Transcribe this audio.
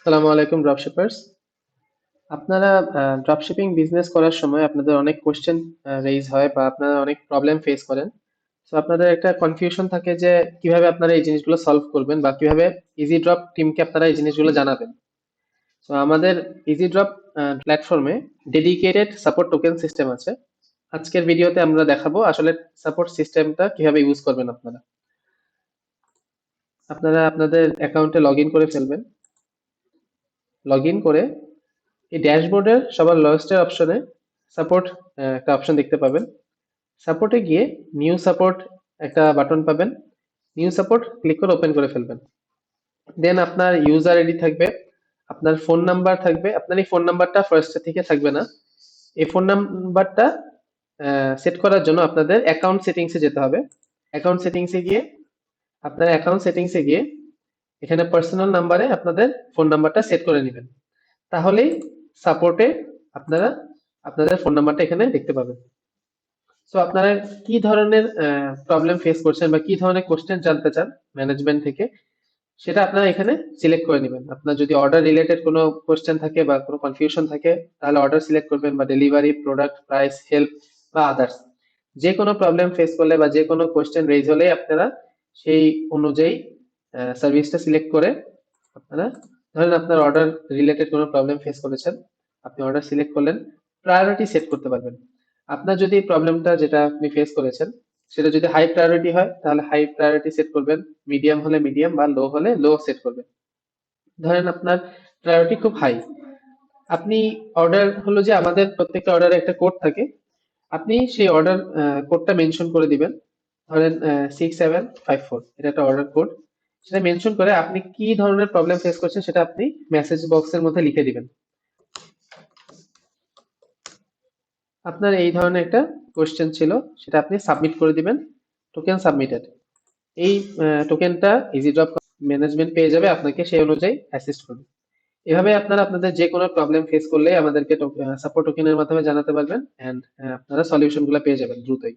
আসসালামু আলাইকুম ড্রপশিপার্স। আপনারা ড্রপশিপিং বিজনেস করার সময় আপনাদের অনেক কোশ্চেন রেইজ হয় বা আপনারা অনেক প্রবলেম ফেস করেন। তো আপনাদের একটা কনফিউশন থাকে যে কিভাবে আপনারা এই জিনিসগুলো সলভ করবেন বা কিভাবে ইজি ড্রপ টিমকে আপনারা এই জিনিসগুলো জানাবেন। তো আমাদের ইজি ড্রপ প্ল্যাটফর্মে ডেডিকেটেড সাপোর্ট টোকেন সিস্টেম আছে। আজকের ভিডিওতে আমরা দেখাবো আসলে সাপোর্ট সিস্টেমটা কিভাবে ইউজ করবেন আপনারা। আপনারা আপনাদের অ্যাকাউন্টে লগ ইন করে ফেলবেন। লগ ইন করে এই ড্যাশবোর্ডের সবার লোয়েস্টের অপশনে সাপোর্ট একটা অপশন দেখতে পাবেন। সাপোর্টে গিয়ে নিউ সাপোর্ট একটা বাটন পাবেন। নিউ সাপোর্ট ক্লিক করে ওপেন করে ফেলবেন। দেন আপনার ইউজার আইডি থাকবে, আপনার ফোন নাম্বার থাকবে। আপনার এই ফোন নাম্বারটা ফার্স্টে থেকে থাকবে না। এই ফোন নাম্বারটা সেট করার জন্য আপনাদের অ্যাকাউন্ট সেটিংসে যেতে হবে। অ্যাকাউন্ট সেটিংসে গিয়ে আপনার অ্যাকাউন্ট সেটিংসে গিয়ে এখানে পার্সোনাল নাম্বারে আপনাদের ফোন নাম্বারটা সেট করে নেবেন। তাহলেই সাপোর্টে আপনারা আপনাদের ফোন নাম্বারটা এখানে দেখতে পাবেন। সো আপনারা কি ধরনের প্রবলেম ফেস করছেন বা কি ধরনের কোশ্চেন জানতে চান ম্যানেজমেন্ট থেকে, সেটা আপনারা এখানে সিলেক্ট করে নেবেন। আপনার যদি অর্ডার রিলেটেড কোনো কোশ্চেন থাকে বা কোনো কনফিউশন থাকে, তাহলে অর্ডার সিলেক্ট করবেন, বা ডেলিভারি, প্রোডাক্ট, প্রাইস, হেল্প বা আদার্স যে কোনো প্রবলেম ফেস করলে বা যে কোনো কোশ্চেন রেজ হলে আপনারা সেই অনুযায়ী সার্ভিসটা সিলেক্ট করে আপনারা, ধরেন আপনার অর্ডার রিলেটেড কোনো প্রবলেম ফেস করেছেন, আপনি অর্ডার সিলেক্ট করলেন, প্রায়োরিটি সেট করতে পারবেন। আপনার যদি প্রবলেমটা যেটা আপনি ফেস করেছেন সেটা যদি হাই প্রায়োরিটি হয় তাহলে হাই প্রায়োরিটি সেট করবেন, মিডিয়াম হলে মিডিয়াম বা লো হলে লো সেট করবেন। ধরেন আপনার প্রায়োরিটি খুব হাই, আপনি অর্ডার হলো যে আমাদের প্রত্যেকটা অর্ডারে একটা কোড থাকে, আপনি সেই অর্ডার কোডটা মেনশন করে দিবেন। ধরেন 6754, এটা একটা অর্ডার কোড। সেটা মেনশন করে আপনি কি ধরনের প্রবলেম ফেস করছেন সেটা আপনি মেসেজ বক্সের মধ্যে লিখে দিবেন। আপনার এই ধরনের একটা কোশ্চেন ছিল, সেটা আপনি সাবমিট করে দিবেন। Token submitted. এই টোকেনটা ইজি ড্রপ ম্যানেজমেন্ট পেয়ে যাবে, আপনাকে সেই অনুযায়ী অ্যাসিস্ট করবে। এভাবে আপনারা আপনাদের যে কোনো প্রবলেম ফেস করলে আমাদেরকে সাপোর্ট টোকেনের মাধ্যমে জানাতে পারবেন, এন্ড আপনারা সলিউশন গুলো পেয়ে যাবেন দ্রুতই।